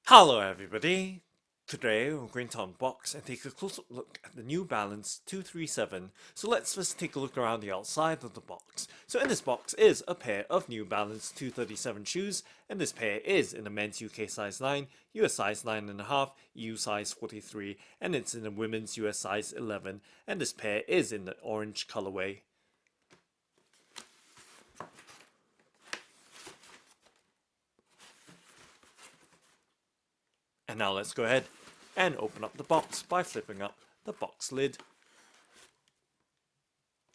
Hello everybody! Today we're going to unbox and take a close-up look at the New Balance 237. So let's first take a look around the outside of the box. So in this box is a pair of New Balance 237 shoes, and this pair is in a men's UK size 9, US size 9.5, EU size 43, and it's in a women's US size 11, and this pair is in the orange colorway. And now let's go ahead and open up the box by flipping up the box lid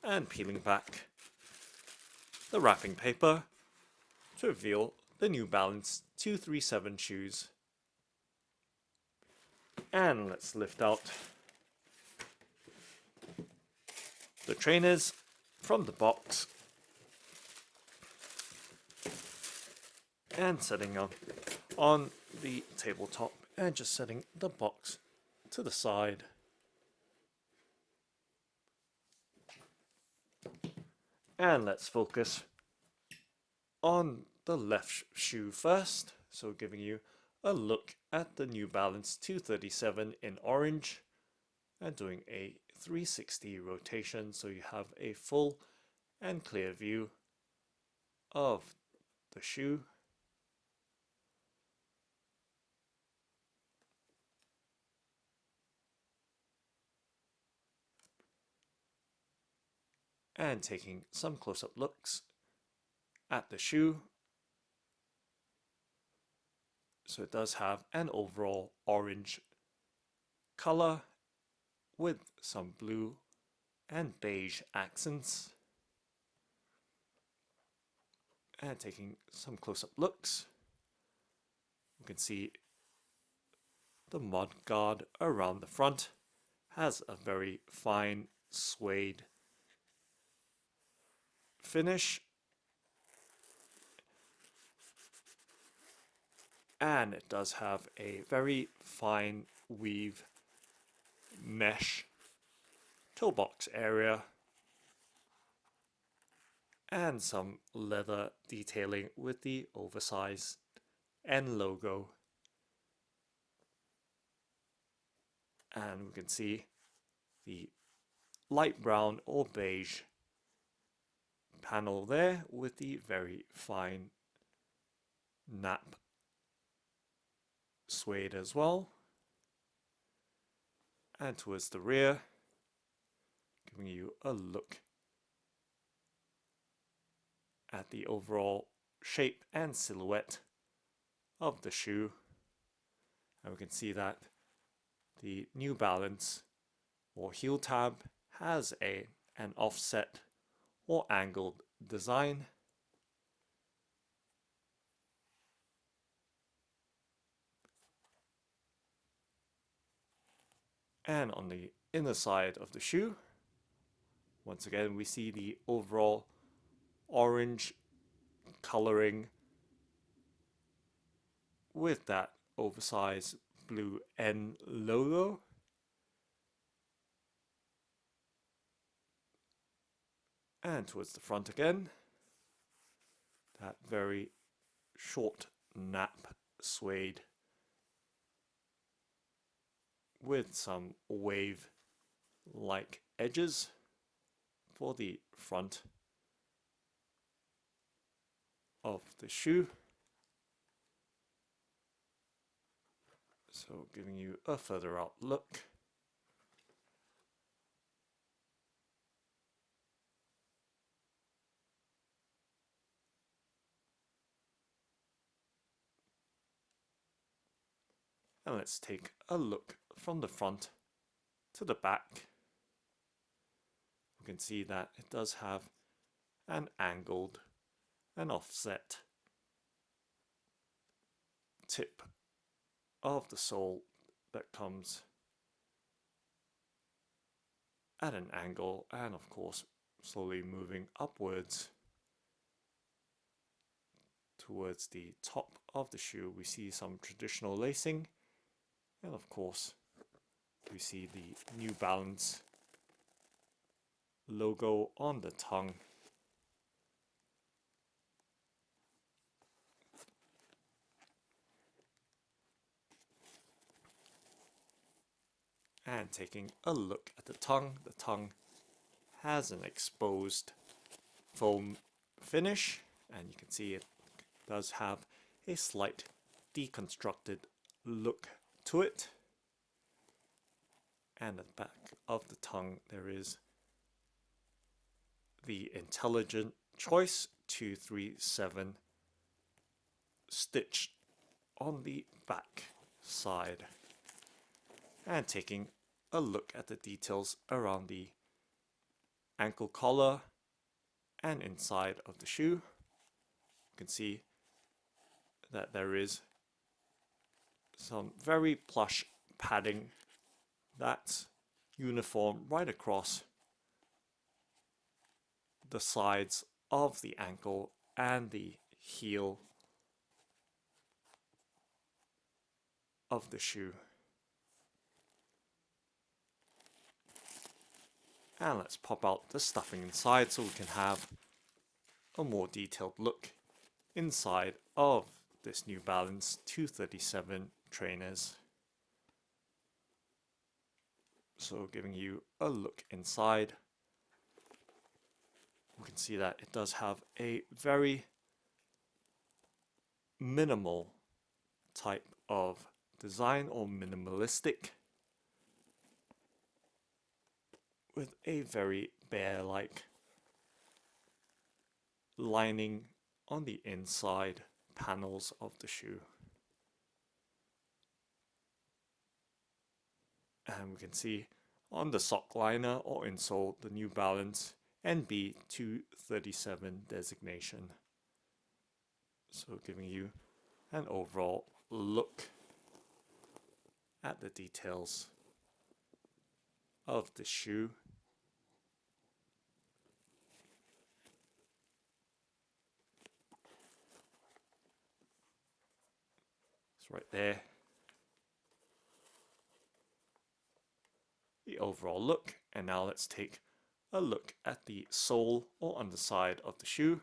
and peeling back the wrapping paper to reveal the New Balance 237 shoes. And let's lift out the trainers from the box and setting them on the tabletop and just setting the box to the side. And let's focus on the left shoe first. So giving you a look at the New Balance 237 in orange and doing a 360 rotation so you have a full and clear view of the shoe. And taking some close-up looks at the shoe. So it does have an overall orange color with some blue and beige accents. And taking some close-up looks, you can see the mud guard around the front has a very fine suede finish, and it does have a very fine weave mesh toe box area and some leather detailing with the oversized N logo. And we can see the light brown or beige panel there with the very fine nap suede as well. And towards the rear, giving you a look at the overall shape and silhouette of the shoe. And we can see that the New Balance or heel tab has an offset or angled design. And on the inner side of the shoe, once again we see the overall orange coloring with that oversized blue N logo. And towards the front again, that very short nap suede with some wave like edges for the front of the shoe. So giving you a further out look. And let's take a look from the front to the back. We can see that it does have an angled and offset tip of the sole that comes at an angle and of course slowly moving upwards towards the top of the shoe. We see some traditional lacing, and of course we see the New Balance logo on the tongue. And taking a look at the tongue has an exposed foam finish, and you can see it does have a slight deconstructed look to it. And at the back of the tongue there is the Intelligent Choice 237 stitched on the back side. And taking a look at the details around the ankle collar and inside of the shoe, you can see that there is some very plush padding that's uniform right across the sides of the ankle and the heel of the shoe. And let's pop out the stuffing inside so we can have a more detailed look inside of this New Balance 237 trainers. So giving you a look inside, we can see that it does have a very minimal type of design, or minimalistic, with a very bear-like lining on the inside panels of the shoe. And we can see on the sock liner or insole the New Balance NB237 designation. So giving you an overall look at the details of the shoe. It's right there. The overall look, and now let's take a look at the sole or underside of the shoe.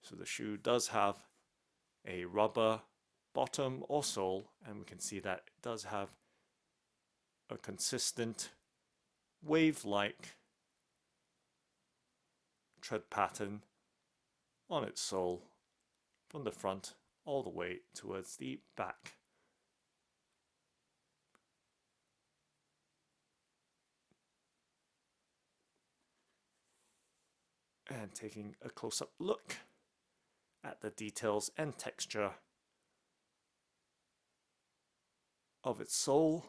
So the shoe does have a rubber bottom or sole, and we can see that it does have a consistent wave-like tread pattern on its sole from the front all the way towards the back. And taking a close-up look at the details and texture of its sole,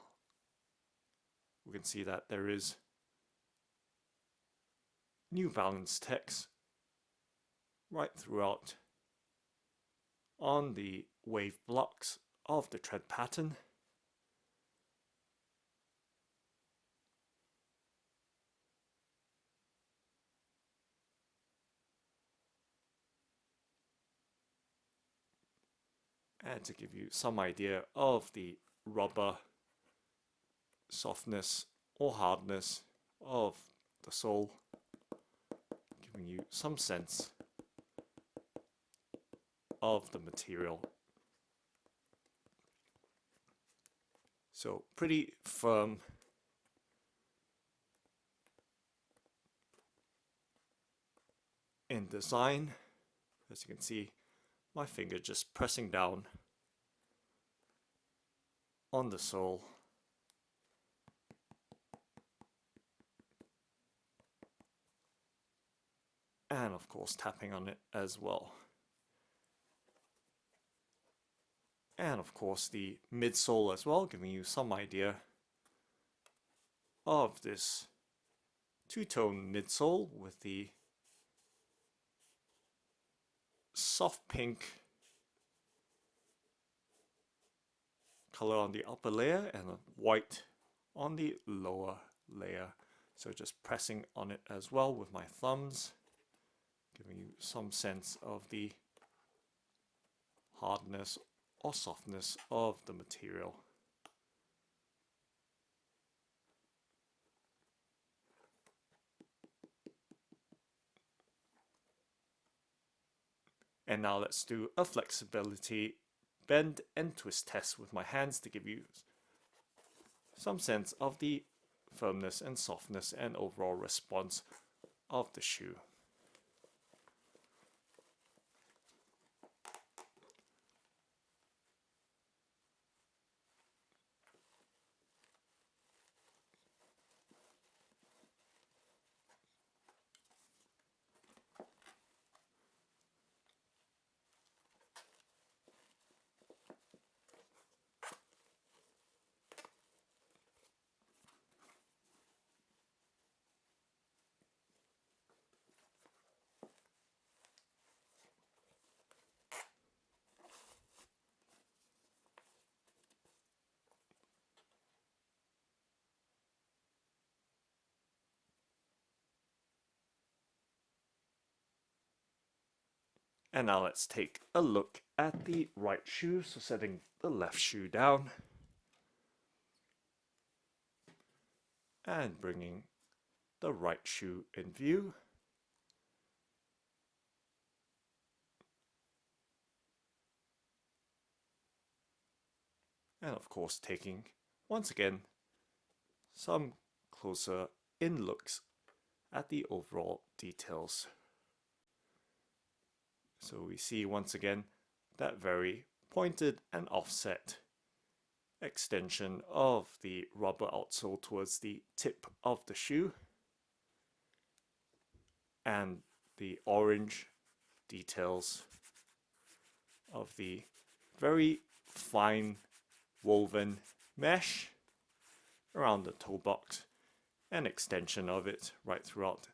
we can see that there is New Balance text right throughout on the wave blocks of the tread pattern. And to give you some idea of the rubber softness or hardness of the sole, giving you some sense of the material. So pretty firm in design. As you can see, my finger just pressing down on the sole. And of course tapping on it as well. And of course the midsole as well, giving you some idea of this two-tone midsole with the soft pink color on the upper layer and a white on the lower layer. So just pressing on it as well with my thumbs, giving you some sense of the hardness or softness of the material. And now let's do a flexibility bend and twist test with my hands to give you some sense of the firmness and softness and overall response of the shoe. And now let's take a look at the right shoe. So setting the left shoe down and bringing the right shoe in view. And of course taking, once again, some closer in looks at the overall details. So we see once again that very pointed and offset extension of the rubber outsole towards the tip of the shoe, and the orange details of the very fine woven mesh around the toe box, and extension of it right throughout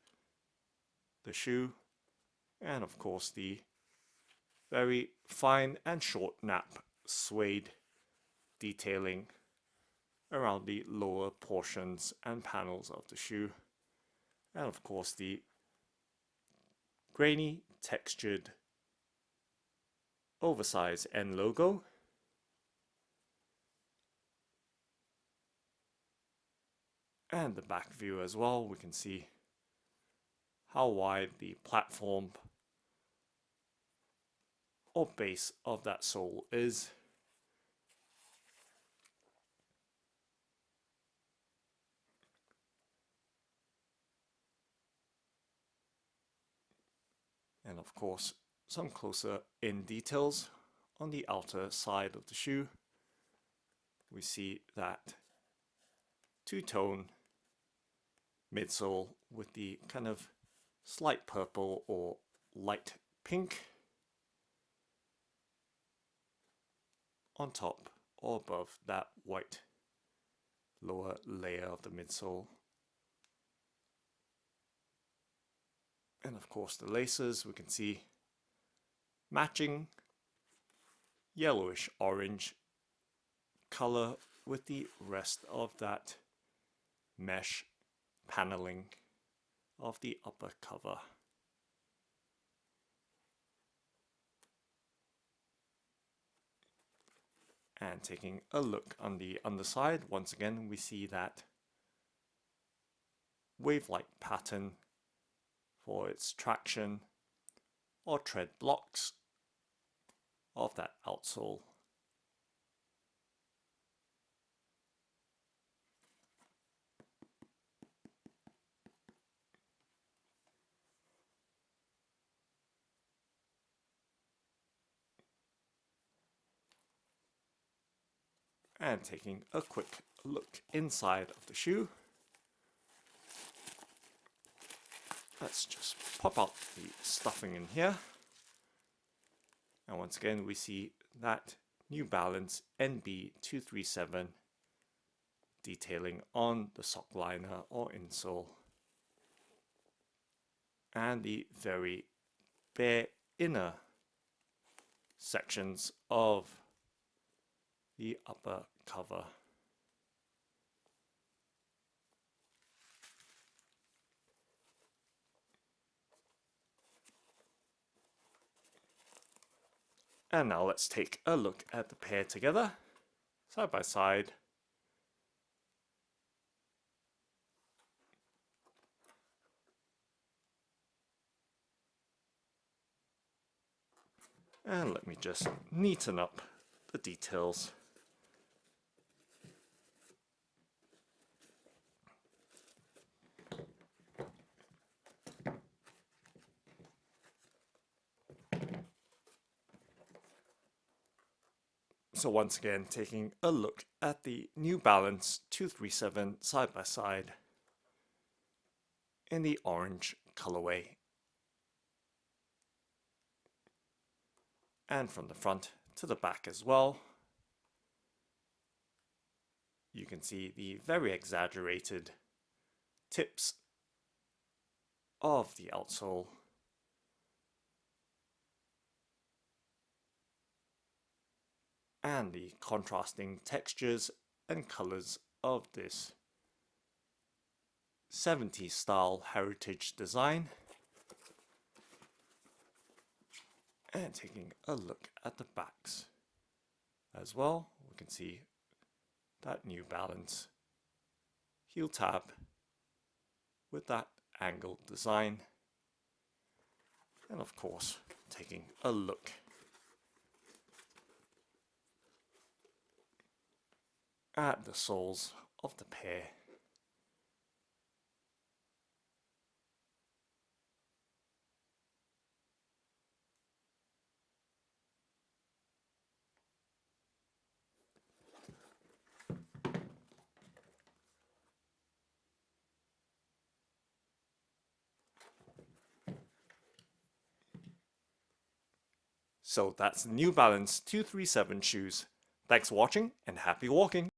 the shoe, and of course the very fine and short nap suede detailing around the lower portions and panels of the shoe, and of course the grainy textured oversized end logo, and the back view as well. We can see how wide the platform or base of that sole is. And of course, some closer in details on the outer side of the shoe. We see that two-tone midsole with the kind of slight purple or light pink on top or above that white lower layer of the midsole. And of course the laces, we can see matching yellowish orange color with the rest of that mesh paneling of the upper cover. And taking a look on the underside, once again we see that wave-like pattern for its traction or tread blocks of that outsole. And taking a quick look inside of the shoe. Let's just pop out the stuffing in here. And once again, we see that New Balance NB237 detailing on the sock liner or insole. And the very bare inner sections of the upper cover. And now let's take a look at the pair together, side by side. And let me just neaten up the details. So once again, taking a look at the New Balance 237 side by side in the orange colorway. And from the front to the back as well, you can see the very exaggerated tips of the outsole. And the contrasting textures and colors of this 70s style heritage design. And taking a look at the backs as well, we can see that New Balance heel tab with that angled design. And of course, taking a look at the soles of the pair. So that's New Balance 237 shoes. Thanks for watching and happy walking!